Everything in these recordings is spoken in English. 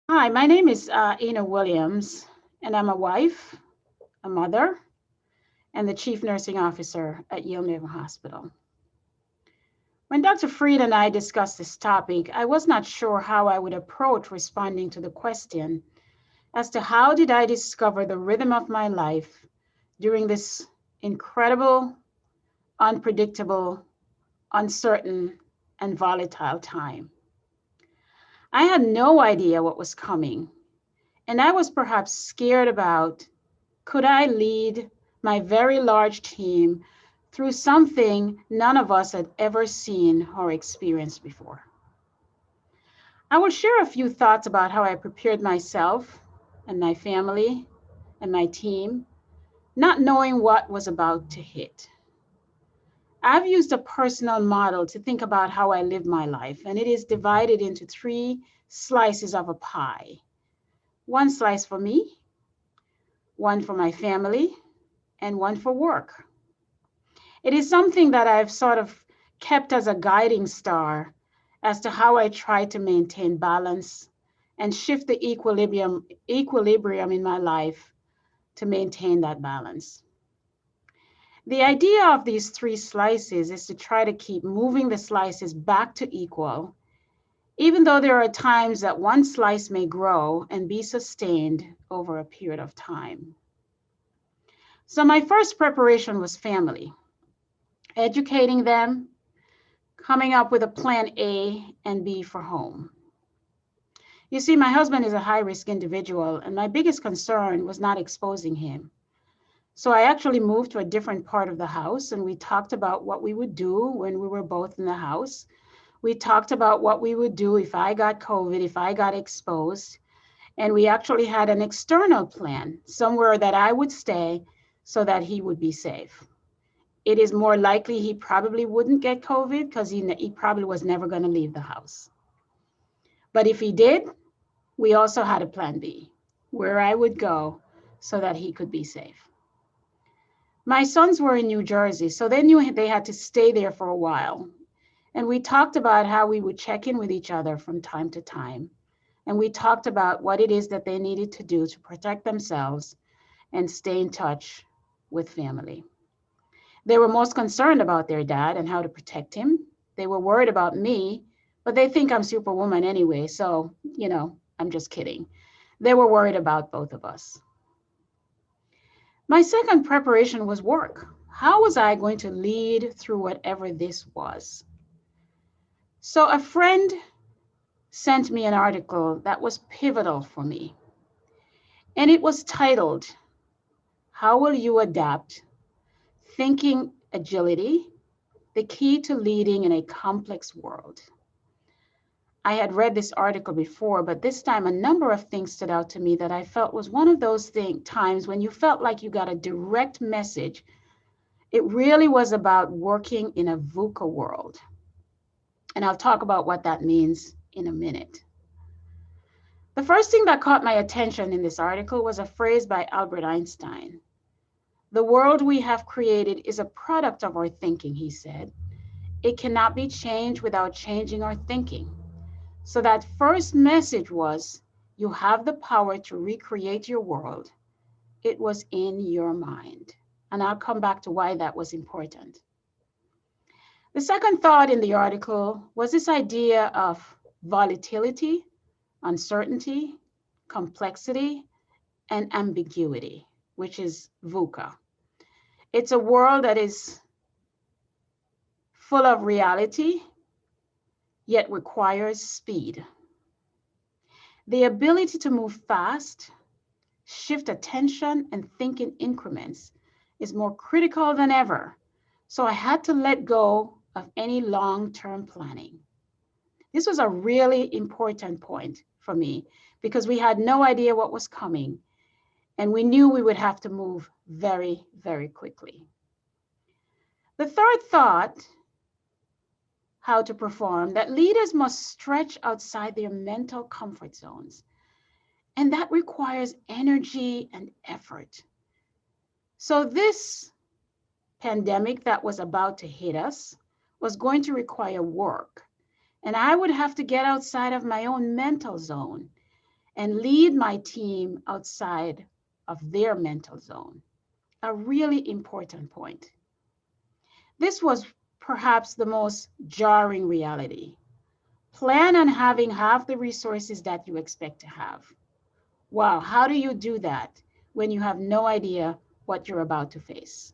Hi, my name is Ena Williams, and I'm a wife, a mother, and the chief nursing officer at Yale New Haven Hospital. When Dr. Freed and I discussed this topic, I was not sure how I would approach responding to the question as to how did I discover the rhythm of my life during this incredible, unpredictable, uncertain, and volatile time. I had no idea what was coming, and I was perhaps scared about could I lead my very large team through something none of us had ever seen or experienced before. I will share a few thoughts about how I prepared myself and my family and my team, not knowing what was about to hit. I've used a personal model to think about how I live my life, and it is divided into three slices of a pie: one slice for me, one for my family, and one for work. It is something that I've sort of kept as a guiding star as to how I try to maintain balance and shift the equilibrium in my life to maintain that balance. The idea of these three slices is to try to keep moving the slices back to equal, even though there are times that one slice may grow and be sustained over a period of time. So my first preparation was family, educating them, coming up with a plan A and B for home. You see, my husband is a high risk individual, and my biggest concern was not exposing him. So I actually moved to a different part of the house, and we talked about what we would do when we were both in the house. We talked about what we would do if I got COVID, if I got exposed. And we actually had an external plan, somewhere that I would stay so that he would be safe. It is more likely he probably wouldn't get COVID because he probably was never going to leave the house. But if he did, we also had a plan B, where I would go so that he could be safe. My sons were in New Jersey, so they knew they had to stay there for a while. And we talked about how we would check in with each other from time to time. And we talked about what it is that they needed to do to protect themselves and stay in touch with family. They were most concerned about their dad and how to protect him. They were worried about me, but they think I'm Superwoman anyway, so, I'm just kidding. They were worried about both of us. My second preparation was work. How was I going to lead through whatever this was? So, a friend sent me an article that was pivotal for me, and it was titled, How Will You Adapt? Thinking Agility, the Key to Leading in a Complex World. I had read this article before, but this time a number of things stood out to me that I felt was one of those times when you felt like you got a direct message. It really was about working in a VUCA world. And I'll talk about what that means in a minute. The first thing that caught my attention in this article was a phrase by Albert Einstein. The world we have created is a product of our thinking, he said. It cannot be changed without changing our thinking. So that first message was, you have the power to recreate your world. It was in your mind. And I'll come back to why that was important. The second thought in the article was this idea of volatility, uncertainty, complexity, and ambiguity, which is VUCA. It's a world that is full of reality, yet requires speed. The ability to move fast, shift attention, and think in increments is more critical than ever. So I had to let go of any long-term planning. This was a really important point for me because we had no idea what was coming, and we knew we would have to move very, very quickly. The third thought, how to perform, that leaders must stretch outside their mental comfort zones. And that requires energy and effort. So this pandemic that was about to hit us was going to require work. And I would have to get outside of my own mental zone. and lead my team outside of their mental zone. A really important point. This was perhaps the most jarring reality. Plan on having half the resources that you expect to have. Wow, how do you do that when you have no idea what you're about to face?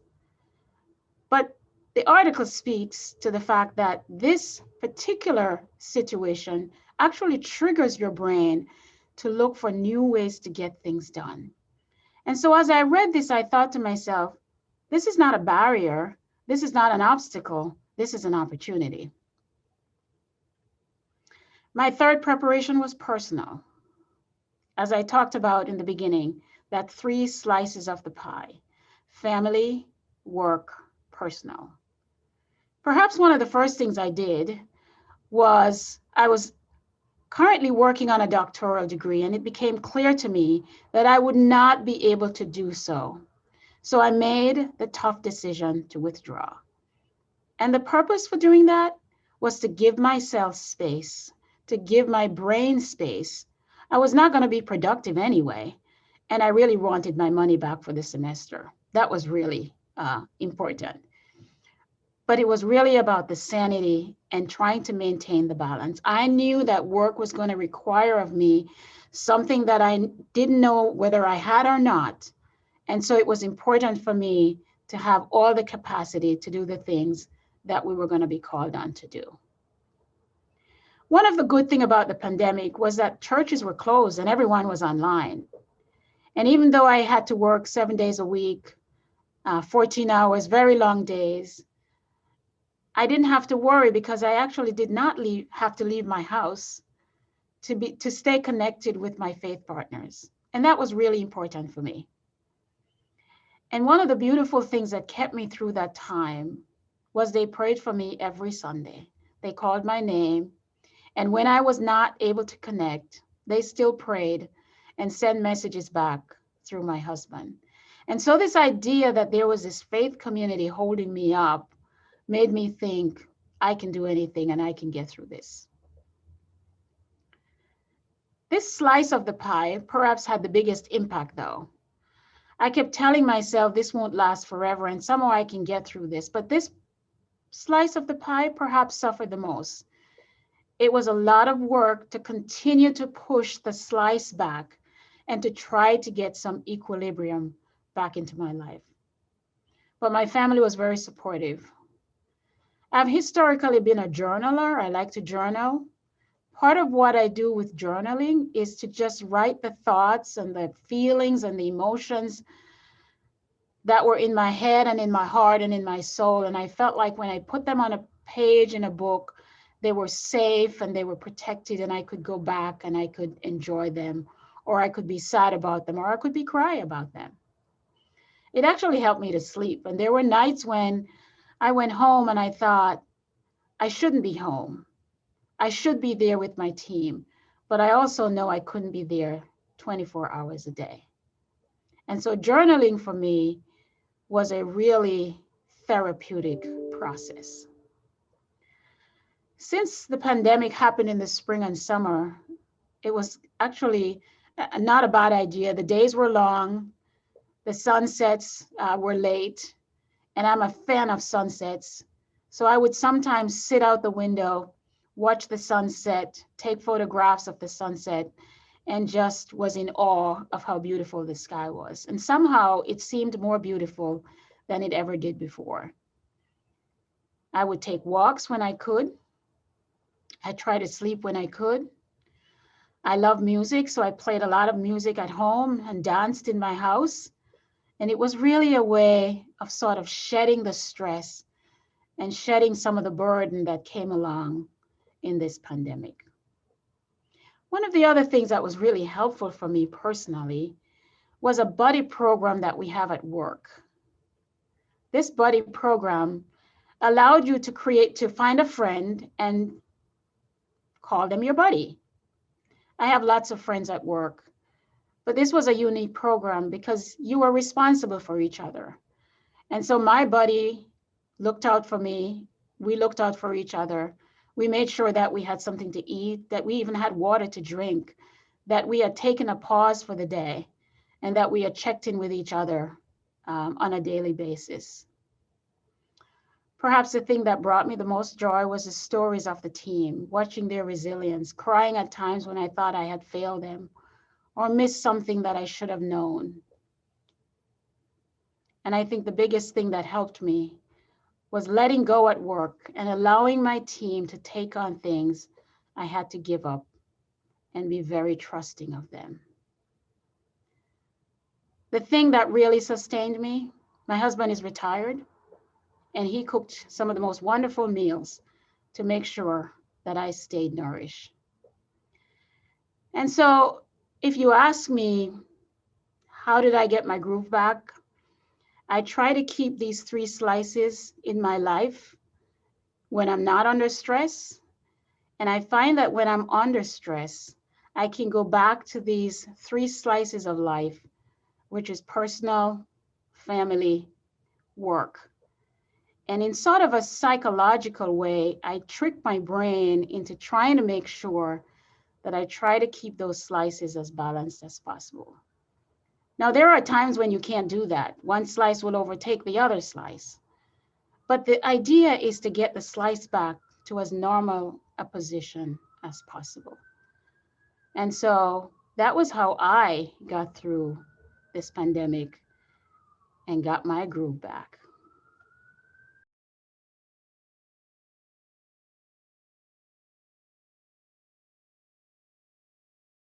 But the article speaks to the fact that this particular situation actually triggers your brain to look for new ways to get things done. And so as I read this, I thought to myself, this is not a barrier. This is not an obstacle. This is an opportunity. My third preparation was personal. As I talked about in the beginning, that 3 slices of the pie: family, work, personal. Perhaps one of the first things I did was I was currently working on a doctoral degree, and it became clear to me that I would not be able to do so. So I made the tough decision to withdraw. And the purpose for doing that was to give myself space, to give my brain space. I was not going to be productive anyway, and I really wanted my money back for the semester. That was really important. But it was really about the sanity and trying to maintain the balance. I knew that work was going to require of me something that I didn't know whether I had or not. And so it was important for me to have all the capacity to do the things that we were going to be called on to do. One of the good things about the pandemic was that churches were closed and everyone was online. And even though I had to work 7 days a week, 14 hours, very long days, I didn't have to worry because I actually did not have to leave my house to stay connected with my faith partners. And that was really important for me. And one of the beautiful things that kept me through that time was they prayed for me every Sunday. They called my name. And when I was not able to connect, they still prayed and sent messages back through my husband. And so this idea that there was this faith community holding me up made me think I can do anything and I can get through this. This slice of the pie perhaps had the biggest impact though. I kept telling myself this won't last forever and somehow I can get through this, but this slice of the pie perhaps suffered the most. It was a lot of work to continue to push the slice back and to try to get some equilibrium back into my life. But my family was very supportive. I've historically been a journaler. I like to journal. Part of what I do with journaling is to just write the thoughts and the feelings and the emotions that were in my head and in my heart and in my soul. And I felt like when I put them on a page in a book, they were safe and they were protected and I could go back and I could enjoy them, or I could be sad about them, or I could be cry about them. It actually helped me to sleep. And there were nights when I went home and I thought, I shouldn't be home. I should be there with my team, but I also know I couldn't be there 24 hours a day. And so journaling for me was a really therapeutic process. Since the pandemic happened in the spring and summer, it was actually not a bad idea. The days were long, the sunsets were late, and I'm a fan of sunsets. So I would sometimes sit out the window, watch the sunset, take photographs of the sunset, and just was in awe of how beautiful the sky was. And somehow it seemed more beautiful than it ever did before. I would take walks when I could. I tried to sleep when I could. I love music, so I played a lot of music at home and danced in my house. And it was really a way of sort of shedding the stress and shedding some of the burden that came along in this pandemic. One of the other things that was really helpful for me personally was a buddy program that we have at work. This buddy program allowed you to find a friend and call them your buddy. I have lots of friends at work, but this was a unique program because you were responsible for each other. And so my buddy looked out for me. We looked out for each other. We made sure that we had something to eat, that we even had water to drink, that we had taken a pause for the day and that we had checked in with each other on a daily basis. Perhaps the thing that brought me the most joy was the stories of the team, watching their resilience, crying at times when I thought I had failed them or missed something that I should have known. And I think the biggest thing that helped me was letting go at work and allowing my team to take on things I had to give up and be very trusting of them. The thing that really sustained me, my husband is retired, and he cooked some of the most wonderful meals to make sure that I stayed nourished. And so if you ask me, how did I get my groove back? I try to keep these 3 slices in my life when I'm not under stress. And I find that when I'm under stress, I can go back to these 3 slices of life, which is personal, family, work. And in sort of a psychological way, I trick my brain into trying to make sure that I try to keep those slices as balanced as possible. Now, there are times when you can't do that. One slice will overtake the other slice. But the idea is to get the slice back to as normal a position as possible. And so that was how I got through this pandemic and got my groove back.